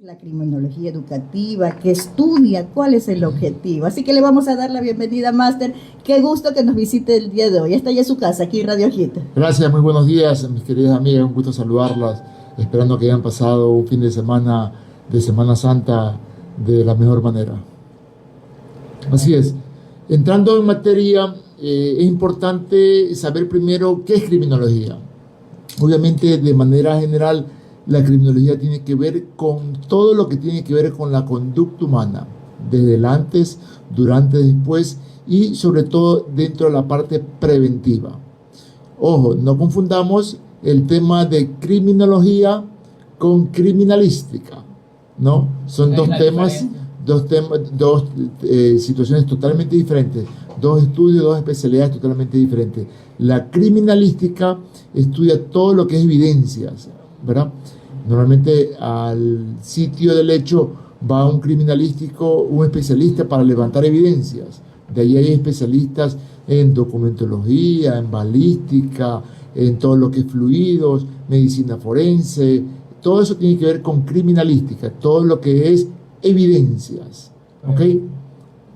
La criminología educativa, que estudia cuál es el objetivo. Así que le vamos a dar la bienvenida, Máster. Qué gusto que nos visite el día de hoy. Esta ya es su casa, aquí Radio Hit. Gracias, muy buenos días, mis queridas amigas. Un gusto saludarlas, esperando que hayan pasado un fin de Semana Santa de la mejor manera. Así es. Entrando en materia, es importante saber primero qué es criminología. Obviamente, de manera general, la criminología tiene que ver con todo lo que tiene que ver con la conducta humana, desde el antes, durante, después y sobre todo dentro de la parte preventiva. Ojo, no confundamos el tema de criminología con criminalística, ¿no? Son dos situaciones totalmente diferentes, dos estudios, dos especialidades totalmente diferentes. La criminalística estudia todo lo que es evidencias, ¿verdad? Normalmente al sitio del hecho va un criminalístico, un especialista para levantar evidencias. De ahí hay especialistas en documentología, en balística, en todo lo que es fluidos, medicina forense. Todo eso tiene que ver con criminalística, todo lo que es evidencias, ¿ok?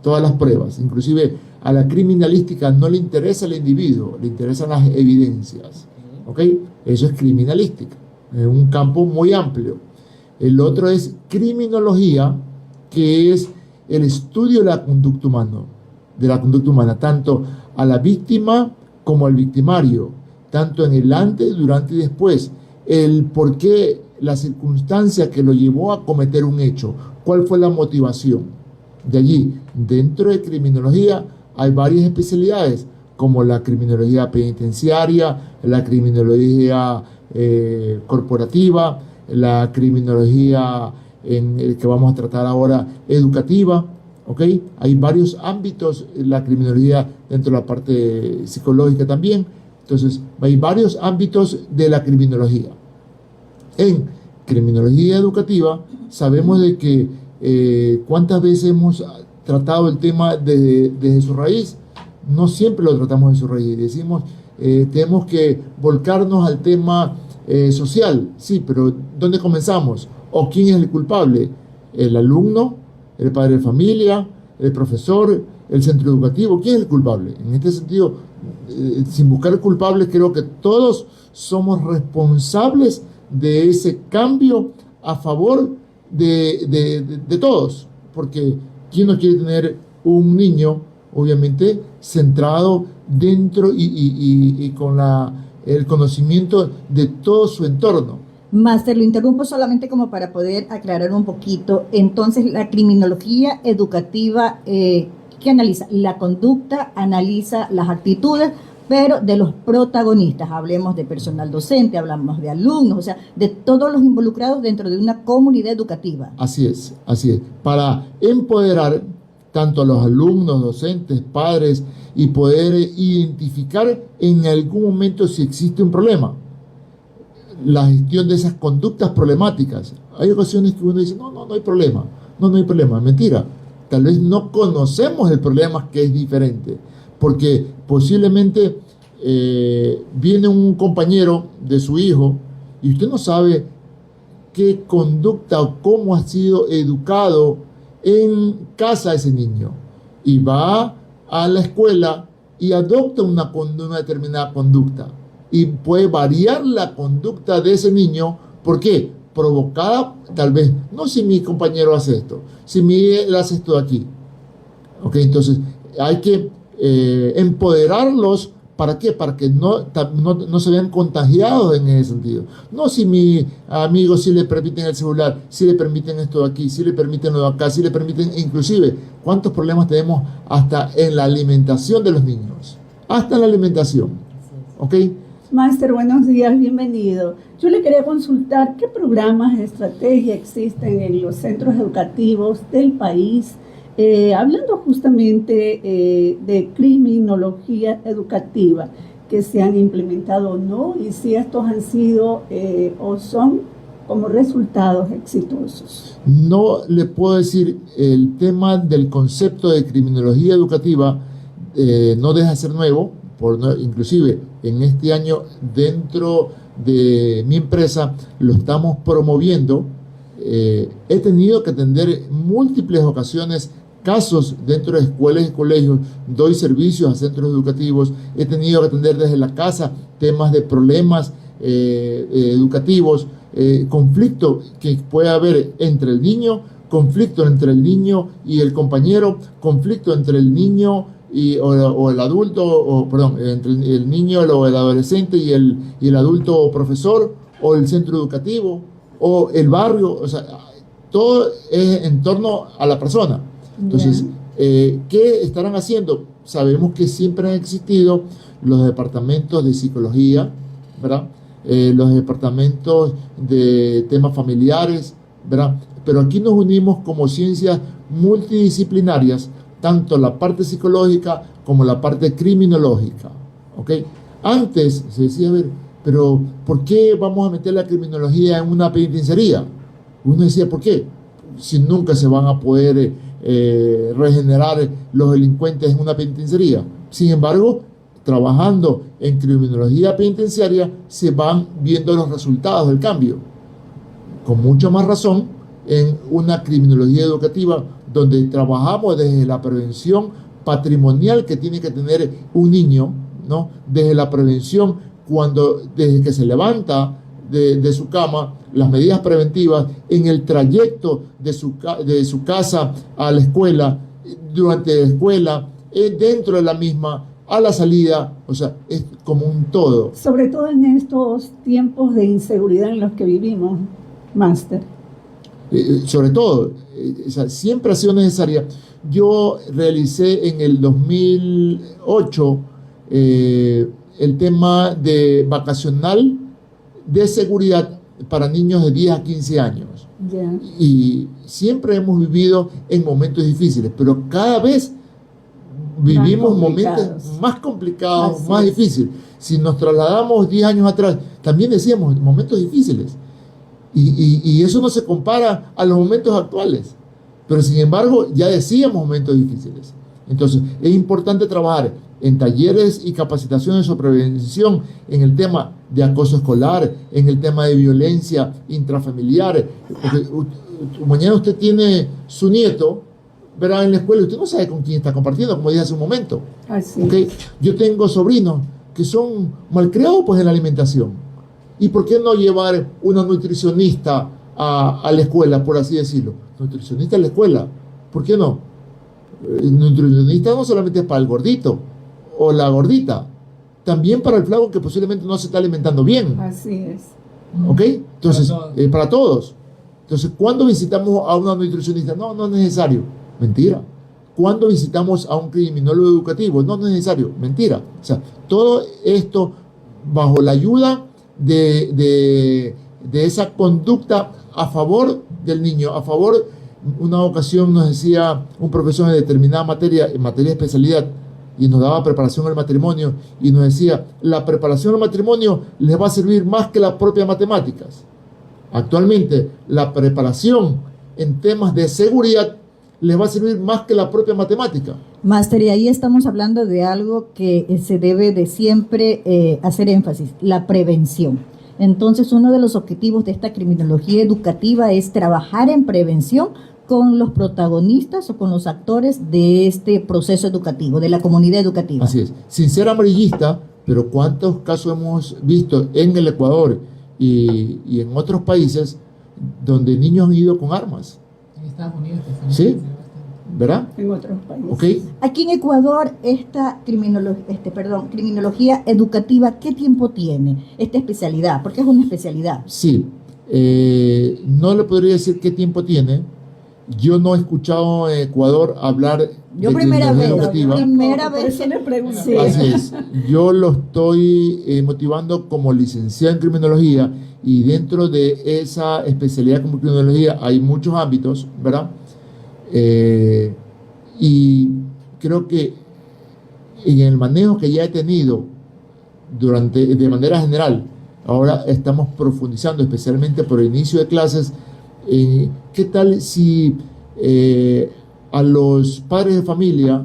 Todas las pruebas. Inclusive a la criminalística no le interesa el individuo, le interesan las evidencias, ¿ok? Eso es criminalística. Es un campo muy amplio. El otro es criminología, que es el estudio de la conducta humana, tanto a la víctima como al victimario, tanto en el antes, durante y después, el por qué, la circunstancia que lo llevó a cometer un hecho, cuál fue la motivación. De allí, dentro de criminología, hay varias especialidades, como la criminología penitenciaria, la criminología corporativa, la criminología en el que vamos a tratar ahora educativa, ¿ok? Hay varios ámbitos, la criminología dentro de la parte psicológica también. Entonces, hay varios ámbitos de la criminología. En criminología educativa sabemos de que cuántas veces hemos tratado el tema desde su raíz. No siempre lo tratamos de su raíz. Decimos, tenemos que volcarnos al tema social. Sí, pero ¿dónde comenzamos? ¿O quién es el culpable? ¿El alumno? ¿El padre de familia? ¿El profesor? ¿El centro educativo? ¿Quién es el culpable? En este sentido, sin buscar culpables, creo que todos somos responsables de ese cambio a favor de todos. Porque ¿quién no quiere tener un niño, obviamente, centrado dentro y con el conocimiento de todo su entorno? Máster, lo interrumpo solamente como para poder aclarar un poquito. Entonces, la criminología educativa, ¿qué analiza? La conducta, analiza las actitudes, pero de los protagonistas. Hablemos de personal docente, hablamos de alumnos, o sea, de todos los involucrados dentro de una comunidad educativa. Así es, así es. Para empoderar tanto a los alumnos, docentes, padres, y poder identificar en algún momento si existe un problema. La gestión de esas conductas problemáticas. Hay ocasiones que uno dice, no hay problema. No hay problema. Mentira. Tal vez no conocemos el problema, que es diferente. Porque posiblemente viene un compañero de su hijo y usted no sabe qué conducta o cómo ha sido educado en casa ese niño, y va a la escuela y adopta una determinada conducta, y puede variar la conducta de ese niño. ¿Por qué? Provocada, tal vez, no si mi compañero hace esto, si él hace esto de aquí. ¿Ok? Entonces hay que empoderarlos. ¿Para qué? Para que no se vean contagiados en ese sentido. No si mi amigo sí le permiten el celular, si le permiten esto de aquí, si le permiten lo de acá, si le permiten, inclusive, ¿cuántos problemas tenemos hasta en la alimentación de los niños? Hasta en la alimentación. ¿Ok? Máster, buenos días, bienvenido. Yo le quería consultar qué programas de estrategia existen en los centros educativos del país, hablando justamente de criminología educativa, que se han implementado o no, y si estos han sido o son como resultados exitosos. No le puedo decir, el tema del concepto de criminología educativa no deja de ser nuevo, inclusive en este año dentro de mi empresa lo estamos promoviendo he tenido que atender múltiples ocasiones casos dentro de escuelas y colegios, doy servicios a centros educativos, he tenido que atender desde la casa temas de problemas educativos, conflicto que puede haber entre el niño, conflicto entre el niño y el compañero, conflicto entre el niño o el adulto, entre el niño o el adolescente y el adulto profesor, o el centro educativo, o el barrio, o sea, todo es en torno a la persona. Entonces, ¿qué estarán haciendo? Sabemos que siempre han existido los departamentos de psicología, ¿verdad? Los departamentos de temas familiares, ¿verdad? Pero aquí nos unimos como ciencias multidisciplinarias, tanto la parte psicológica como la parte criminológica, ¿ok? Antes se decía, a ver, pero ¿por qué vamos a meter la criminología en una penitenciaría? Uno decía, ¿por qué? Si nunca se van a poder regenerar los delincuentes en una penitenciaría. Sin embargo, trabajando en criminología penitenciaria se van viendo los resultados del cambio. Con mucha más razón en una criminología educativa donde trabajamos desde la prevención patrimonial que tiene que tener un niño, ¿no? Desde la prevención desde que se levanta de su cama, las medidas preventivas en el trayecto de su casa a la escuela, durante la escuela, dentro de la misma, a la salida, o sea, es como un todo. Sobre todo en estos tiempos de inseguridad en los que vivimos, máster. Sobre todo, o sea, siempre ha sido necesaria. Yo realicé en el 2008 el tema de vacacional de seguridad para niños de 10 a 15 años. Yeah. Y siempre hemos vivido en momentos difíciles, pero cada vez vivimos momentos más complicados, más difíciles. Si nos trasladamos 10 años atrás, también decíamos momentos difíciles. Y eso no se compara a los momentos actuales. Pero sin embargo, ya decíamos momentos difíciles. Entonces, es importante trabajar en talleres y capacitaciones sobre prevención en el tema de acoso escolar, en el tema de violencia intrafamiliar. Porque mañana usted tiene su nieto, verá, en la escuela, usted no sabe con quién está compartiendo, como dije hace un momento. Así. ¿Okay? Yo tengo sobrinos que son malcriados pues en la alimentación. ¿Y por qué no llevar una nutricionista a la escuela, por así decirlo? Nutricionista a la escuela, ¿por qué no? El nutricionista no solamente es para el gordito o la gordita, también para el flaco que posiblemente no se está alimentando bien. Así es. ¿Ok? Entonces, para todos. Entonces, ¿cuándo visitamos a una nutricionista? No, no es necesario. Mentira. ¿Cuándo visitamos a un criminólogo educativo? No, no es necesario. Mentira. O sea, todo esto bajo la ayuda de esa conducta a favor del niño, a favor. Una ocasión nos decía un profesor en determinada materia, en materia de especialidad, y nos daba preparación al matrimonio, y nos decía, la preparación al matrimonio les va a servir más que las propias matemáticas. Actualmente, la preparación en temas de seguridad les va a servir más que la propia matemática. Máster, y ahí estamos hablando de algo que se debe de siempre hacer énfasis, la prevención. Entonces, uno de los objetivos de esta criminología educativa es trabajar en prevención con los protagonistas o con los actores de este proceso educativo, de la comunidad educativa. Así es. Sin ser amarillista, pero ¿cuántos casos hemos visto en el Ecuador y en otros países donde niños han ido con armas? En Estados Unidos. Sí, ¿verdad? En otros países. Okay. Aquí en Ecuador, esta criminología educativa, ¿qué tiempo tiene esta especialidad? Porque es una especialidad. Sí, no le podría decir qué tiempo tiene. Yo no he escuchado en Ecuador hablar de criminología educativa. Primera Por vez eso le pregunté. Así es. Yo lo estoy motivando como licenciado en criminología, y dentro de esa especialidad como criminología hay muchos ámbitos, ¿verdad? Y creo que en el manejo que ya he tenido de manera general, ahora estamos profundizando, especialmente por el inicio de clases. ¿Qué tal si a los padres de familia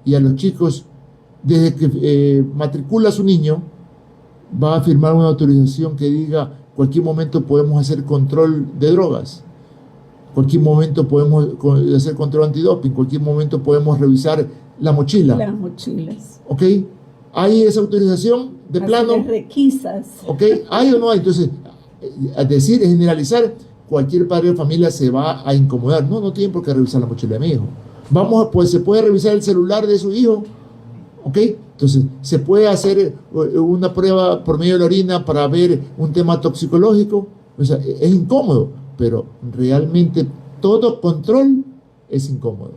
y a los chicos, desde que matricula a su niño, va a firmar una autorización que diga cualquier momento podemos hacer control de drogas? cualquier momento podemos hacer control antidoping, cualquier momento podemos revisar la mochila. Las mochilas. ¿Ok? ¿Hay esa autorización de plano? Las requisas. ¿Ok? ¿Hay o no hay? Entonces, decir, generalizar, cualquier padre de familia se va a incomodar. No, no tienen por qué revisar la mochila de mi hijo. Pues se puede revisar el celular de su hijo. ¿Ok? Entonces, se puede hacer una prueba por medio de la orina para ver un tema toxicológico. O sea, es incómodo, pero realmente todo control es incómodo.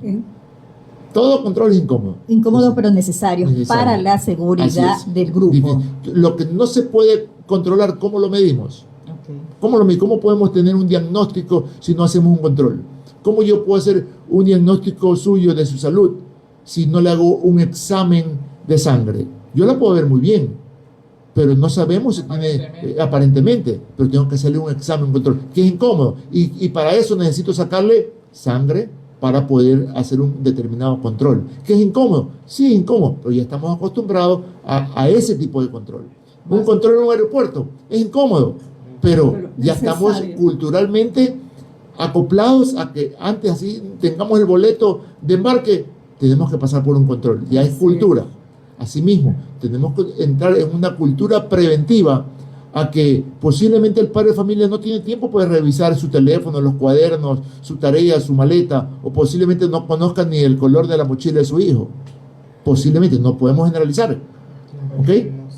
Todo control es incómodo. Incómodo, Entonces, pero necesario para la seguridad del grupo. Lo que no se puede controlar, ¿cómo lo medimos? Okay. ¿Cómo podemos tener un diagnóstico si no hacemos un control? ¿Cómo yo puedo hacer un diagnóstico suyo de su salud si no le hago un examen de sangre? Yo la puedo ver muy bien, pero no sabemos si tiene, aparentemente, pero tengo que hacerle un examen, un control, que es incómodo. Y para eso necesito sacarle sangre para poder hacer un determinado control. ¿Que es incómodo? Sí, es incómodo, pero ya estamos acostumbrados a ese tipo de control. Un control en un aeropuerto es incómodo, pero ya estamos culturalmente acoplados a que antes así tengamos el boleto de embarque, tenemos que pasar por un control. Ya es cultura. Asimismo, tenemos que entrar en una cultura preventiva a que posiblemente el padre de familia no tiene tiempo para revisar su teléfono, los cuadernos, su tarea, su maleta, o posiblemente no conozca ni el color de la mochila de su hijo. Posiblemente, no podemos generalizar. ¿Ok?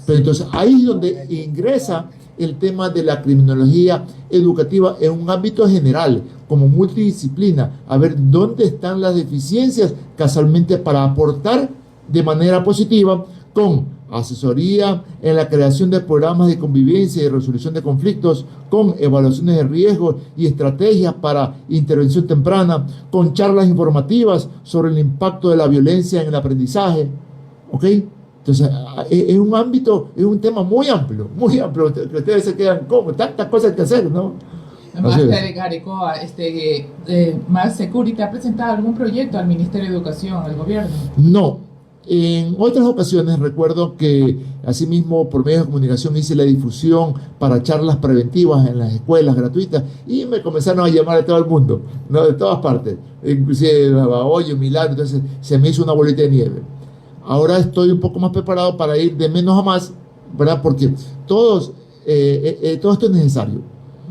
Pero entonces ahí es donde ingresa el tema de la criminología educativa en un ámbito general, como multidisciplina, a ver dónde están las deficiencias casualmente para aportar de manera positiva con asesoría en la creación de programas de convivencia y resolución de conflictos, con evaluaciones de riesgos y estrategias para intervención temprana, con charlas informativas sobre el impacto de la violencia en el aprendizaje. ¿Ok? Entonces, es un ámbito, es un tema muy amplio, que ustedes se quedan como tantas cosas que hacer, ¿no? Máster Garecoa, Más Security, ¿ha presentado algún proyecto al Ministerio de Educación, al gobierno? No. En otras ocasiones recuerdo que asimismo por medios de comunicación hice la difusión para charlas preventivas en las escuelas gratuitas y me comenzaron a llamar de todo el mundo, ¿no? De todas partes, inclusive de Babahoyo, Milán, entonces se me hizo una bolita de nieve. Ahora estoy un poco más preparado para ir de menos a más, ¿verdad? Porque todo esto es necesario,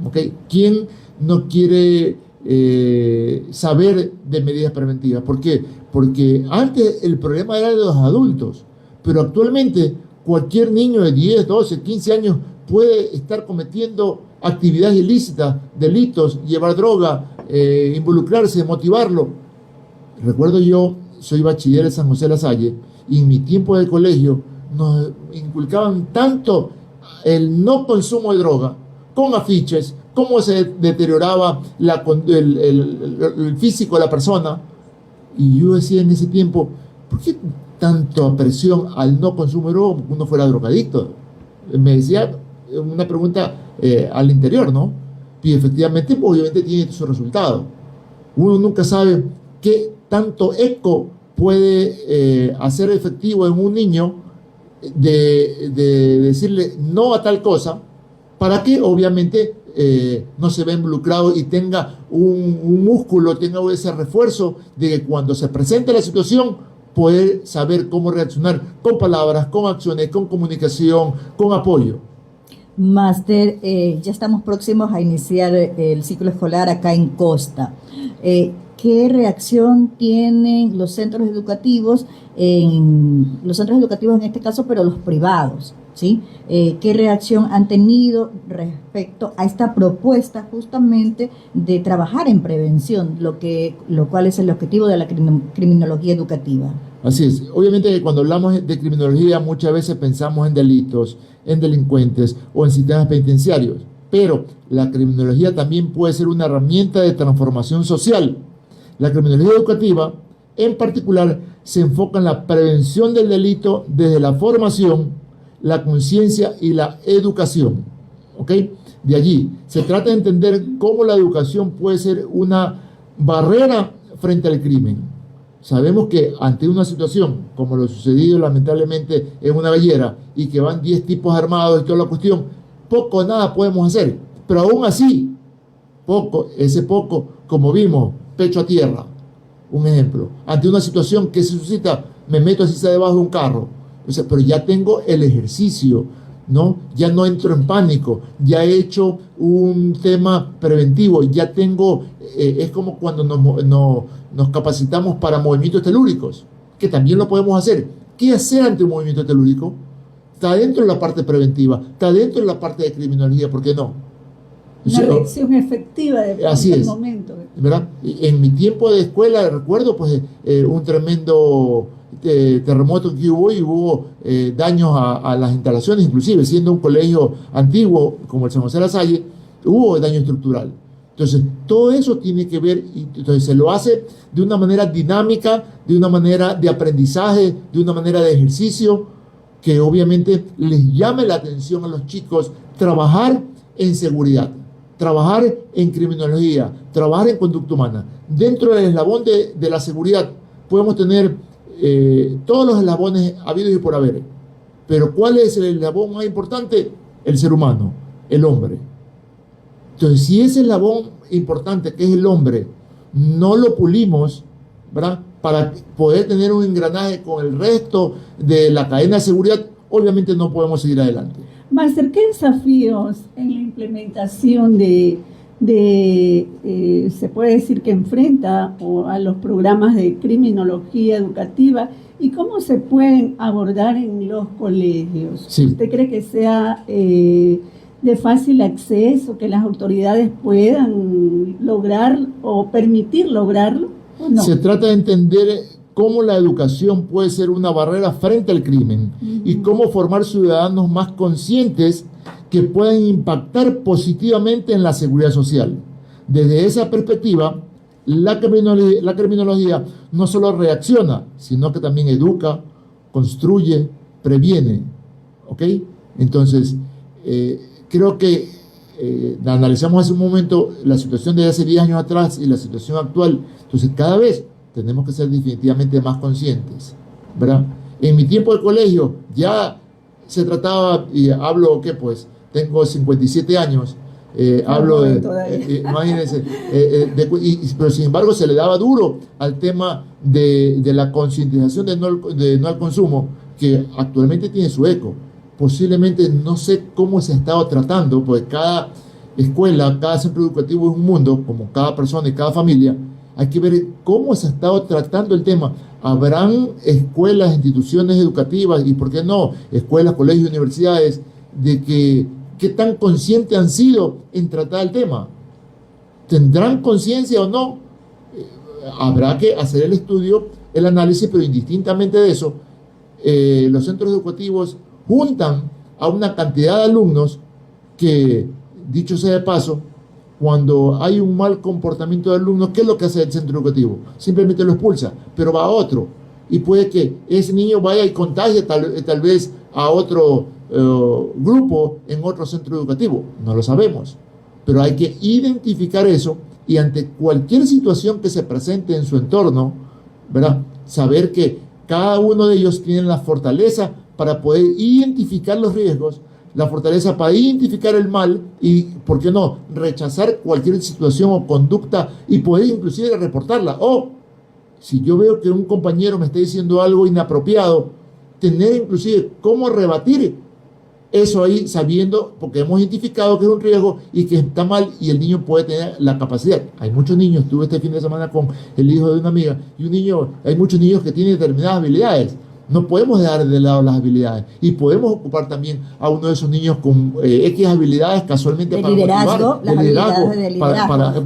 ¿ok? ¿Quién no quiere saber de medidas preventivas? ¿Por qué? Porque antes el problema era de los adultos, pero actualmente cualquier niño de 10, 12, 15 años puede estar cometiendo actividades ilícitas, delitos, llevar droga, involucrarse, motivarlo. Recuerdo yo, soy bachiller de San José de la Salle, y en mi tiempo de colegio nos inculcaban tanto el no consumo de droga, con afiches, cómo se deterioraba el físico de la persona. Y yo decía en ese tiempo, ¿por qué tanta presión al no consumo de droga? Porque uno fuera drogadicto. Me decía una pregunta al interior, ¿no? Y efectivamente, pues, obviamente tiene su resultado. Uno nunca sabe qué tanto eco puede hacer efectivo en un niño de decirle no a tal cosa, para que obviamente no se vea involucrado y tenga un músculo, tenga ese refuerzo de que cuando se presente la situación poder saber cómo reaccionar con palabras, con acciones, con comunicación, con apoyo. Máster, ya estamos próximos a iniciar el ciclo escolar acá en Costa. ¿Qué reacción tienen los centros educativos en este caso, pero los privados? ¿Sí? ¿Qué reacción han tenido respecto a esta propuesta justamente de trabajar en prevención, lo cual es el objetivo de la criminología educativa? Así es. Obviamente que cuando hablamos de criminología muchas veces pensamos en delitos, en delincuentes o en sistemas penitenciarios, pero la criminología también puede ser una herramienta de transformación social. La criminología educativa, en particular, se enfoca en la prevención del delito desde la formación, la conciencia y la educación. ¿Ok? De allí, se trata de entender cómo la educación puede ser una barrera frente al crimen. Sabemos que ante una situación como lo sucedido lamentablemente en una gallera y que van 10 tipos armados y toda la cuestión, poco o nada podemos hacer. Pero aún así, ese poco, como vimos, pecho a tierra, un ejemplo. Ante una situación que se suscita, me meto así sea debajo de un carro. O sea, pero ya tengo el ejercicio, ¿no? Ya no entro en pánico, ya he hecho un tema preventivo, ya tengo, es como cuando nos capacitamos para movimientos telúricos, que también lo podemos hacer. ¿Qué hacer ante un movimiento telúrico? Está dentro de la parte preventiva, está dentro de la parte de criminología, ¿por qué no? Una reacción efectiva de así es, momento. ¿verdad? En mi tiempo de escuela recuerdo pues un tremendo terremoto que hubo y hubo daños a las instalaciones, inclusive siendo un colegio antiguo como el San José de la Salle, hubo daño estructural. Entonces, todo eso tiene que ver, y entonces se lo hace de una manera dinámica, de una manera de aprendizaje, de una manera de ejercicio, que obviamente les llame la atención a los chicos trabajar en seguridad, trabajar en criminología, trabajar en conducta humana. Dentro del eslabón de la seguridad podemos tener todos los eslabones habidos y por haber. Pero ¿cuál es el eslabón más importante? El ser humano, el hombre. Entonces, si ese eslabón importante que es el hombre no lo pulimos, ¿verdad?, para poder tener un engranaje con el resto de la cadena de seguridad, obviamente no podemos seguir adelante. Máster, ¿qué desafíos en la implementación se puede decir que enfrenta a los programas de criminología educativa y cómo se pueden abordar en los colegios? Sí. ¿Usted cree que sea de fácil acceso, que las autoridades puedan lograr o permitir lograrlo o no? Se trata de entender cómo la educación puede ser una barrera frente al crimen y cómo formar ciudadanos más conscientes que puedan impactar positivamente en la seguridad social. Desde esa perspectiva, la criminología no solo reacciona, sino que también educa, construye, previene. ¿Ok? Entonces, creo que analizamos hace un momento la situación de hace 10 años atrás y la situación actual. Entonces, cada vez tenemos que ser definitivamente más conscientes, ¿verdad? En mi tiempo de colegio ya se trataba, y hablo, ¿qué pues? Tengo 57 años, hablo de, imagínense, pero sin embargo se le daba duro al tema de la concientización de no al consumo, que actualmente tiene su eco. Posiblemente no sé cómo se ha estado tratando, porque cada escuela, cada centro educativo es un mundo, como cada persona y cada familia. Hay que ver cómo se ha estado tratando el tema. Habrán escuelas, instituciones educativas y, ¿por qué no?, escuelas, colegios, universidades, de qué tan conscientes han sido en tratar el tema. ¿Tendrán conciencia o no? Habrá que hacer el estudio, el análisis, pero indistintamente de eso, los centros educativos juntan a una cantidad de alumnos que, dicho sea de paso, cuando hay un mal comportamiento de alumnos, ¿qué es lo que hace el centro educativo? Simplemente lo expulsa, pero va a otro. Y puede que ese niño vaya y contagie tal vez a otro grupo en otro centro educativo. No lo sabemos. Pero hay que identificar eso y ante cualquier situación que se presente en su entorno, ¿verdad?, saber que cada uno de ellos tiene la fortaleza para poder identificar los riesgos, la fortaleza para identificar el mal y, ¿por qué no?, rechazar cualquier situación o conducta y poder inclusive reportarla. O, si yo veo que un compañero me está diciendo algo inapropiado, tener inclusive cómo rebatir eso ahí, sabiendo, porque hemos identificado que es un riesgo y que está mal y el niño puede tener la capacidad. Hay muchos niños, estuve este fin de semana con el hijo de una amiga, y hay muchos niños que tienen determinadas habilidades. No podemos dejar de lado las habilidades y podemos ocupar también a uno de esos niños con X habilidades casualmente para motivar,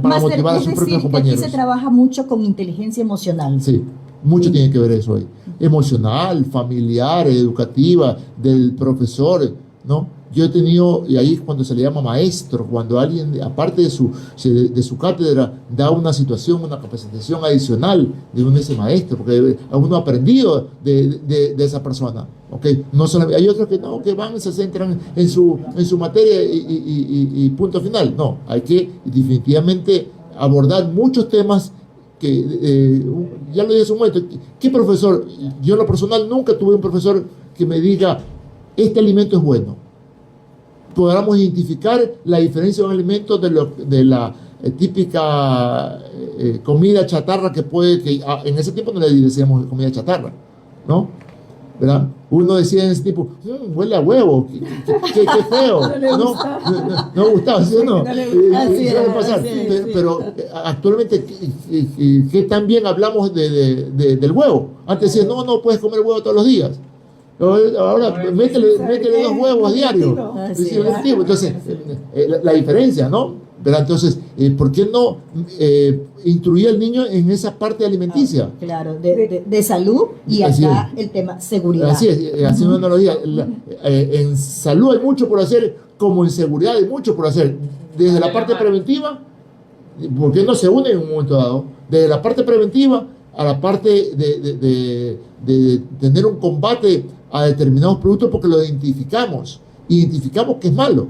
para motivar a sus propios compañeros. Aquí se trabaja mucho con inteligencia emocional. Sí, mucho tiene que ver eso ahí. Emocional, familiar, educativa, del profesor, ¿no? Yo he tenido, y ahí es cuando se le llama maestro, cuando alguien, aparte de su cátedra, da una situación, una capacitación adicional de ese maestro, porque uno ha aprendido de esa persona. ¿Okay? No solamente, hay otros que no, que van y se centran en su materia y punto final. No, hay que definitivamente abordar muchos temas que, ya lo dije hace un momento, ¿qué profesor? Yo en lo personal nunca tuve un profesor que me diga, este alimento es bueno. Podamos identificar la diferencia de un alimento de típica comida chatarra que en ese tiempo no le decíamos comida chatarra, ¿no? ¿Verdad? Uno decía en ese tipo, huele a huevo, qué feo, no me gustaba, ¿sí o no? Pero actualmente, ¿qué tan bien hablamos del huevo? Antes decían, no puedes comer huevo todos los días. Ahora métele 2 huevos diarios. Entonces, la diferencia, ¿no? ¿Verdad? Entonces, ¿por qué no instruir al niño en esa parte alimenticia? Claro, de salud y Así acá es. el tema seguridad. Así es, haciendo una analogía. En salud hay mucho por hacer, como en seguridad hay mucho por hacer. Desde la parte preventiva, ¿por qué no se unen en un momento dado? Desde la parte preventiva a la parte de tener un combate a determinados productos porque lo identificamos que es malo.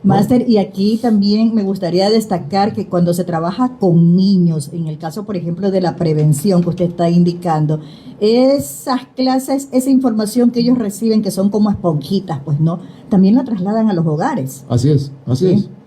Máster, y aquí también me gustaría destacar que cuando se trabaja con niños, en el caso, por ejemplo, de la prevención que usted está indicando, esas clases, esa información que ellos reciben, que son como esponjitas, pues no, también la trasladan a los hogares. Así es.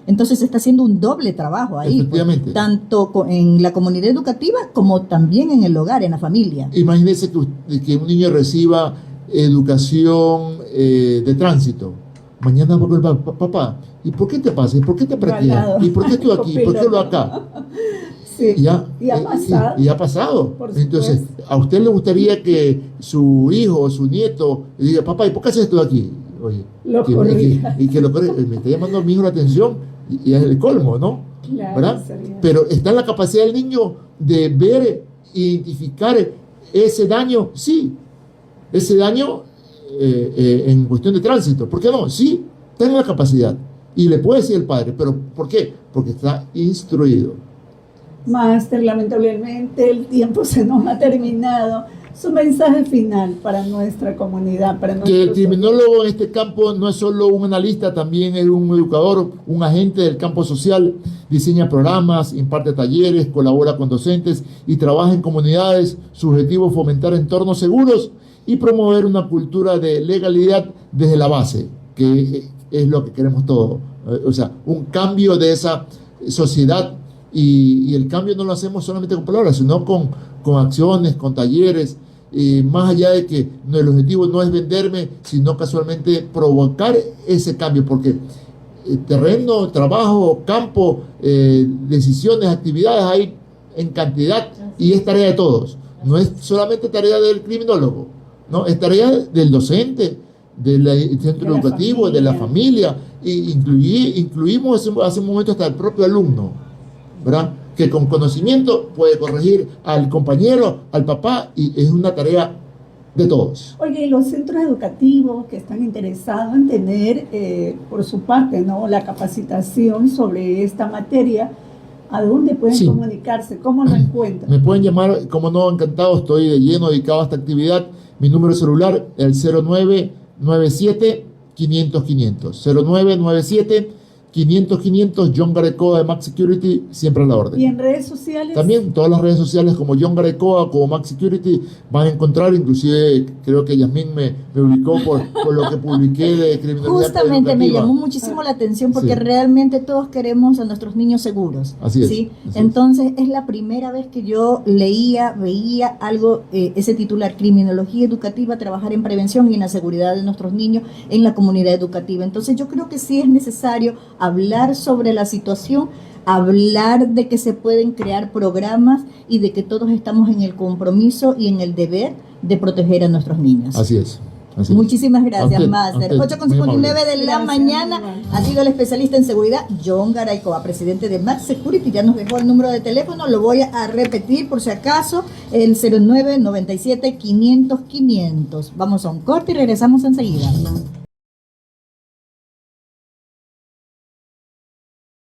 Entonces se está haciendo un doble trabajo ahí, Efectivamente. pues, tanto en la comunidad educativa como también en el hogar, en la familia. Imagínese que un niño reciba educación de tránsito. Mañana va a volver, papá, ¿y por qué te pasa? ¿Y por qué te practicas? ¿Y por qué estoy aquí? ¿Y por qué lo acá? Sí, y ha pasado. Y ha pasado. Entonces, ¿a usted le gustaría que su hijo o su nieto le diga, papá, ¿y por qué haces esto aquí? Oye, que lo corrija. Me está llamando a mi hijo la atención y es el colmo, ¿no? Claro, ¿verdad? Pero está en la capacidad del niño de ver, identificar ese daño, sí. Ese daño en cuestión de tránsito. ¿Por qué no? Sí, tiene la capacidad. Y le puede decir el padre. ¿Pero por qué? Porque está instruido. Máster, lamentablemente el tiempo se nos ha terminado. Su mensaje final para nuestra comunidad, para que el criminólogo en este campo no es solo un analista, también es un educador, un agente del campo social, diseña programas, imparte talleres, colabora con docentes y trabaja en comunidades. Su objetivo es fomentar entornos seguros y promover una cultura de legalidad desde la base, que es lo que queremos todos. O sea, un cambio de esa sociedad, y el cambio no lo hacemos solamente con palabras, sino con acciones, con talleres, más allá de que el objetivo no es venderme, sino casualmente provocar ese cambio, porque terreno, trabajo, campo, decisiones, actividades hay en cantidad y es tarea de todos. No es solamente tarea del criminólogo, no, es tarea del docente, del centro educativo, de la familia, e incluimos hace un momento hasta el propio alumno, ¿verdad? Que con conocimiento puede corregir al compañero, al papá, y es una tarea de todos. Oye, y los centros educativos que están interesados en tener, por su parte, ¿no?, la capacitación sobre esta materia, ¿a dónde pueden comunicarse? ¿Cómo lo encuentran? Me pueden llamar, como no, encantado, estoy de lleno dedicado a esta actividad. Mi número celular, el 0997-500-500. 0997-500-500, John Garecoa de Max Security, siempre a la orden. ¿Y en redes sociales? También, todas las redes sociales como John Garecoa, como Max Security, van a encontrar, inclusive creo que Yasmín me ubicó por lo que publiqué de criminalidad Justamente educativa. me llamó muchísimo la atención porque realmente todos queremos a nuestros niños seguros. Así es. ¿sí? Así Entonces es la primera vez que yo veía algo, ese titular, criminología educativa, trabajar en prevención y en la seguridad de nuestros niños en la comunidad educativa. Entonces yo creo que sí es necesario hablar sobre la situación, hablar de que se pueden crear programas y de que todos estamos en el compromiso y en el deber de proteger a nuestros niños. Así es. Muchísimas gracias, Máster. 8:59 de la Gracias, mañana. Ha sido el especialista en seguridad John Garecoa, presidente de Max Security. Ya nos dejó el número de teléfono, lo voy a repetir por si acaso, el 0997-500-500. Vamos a un corte y regresamos enseguida.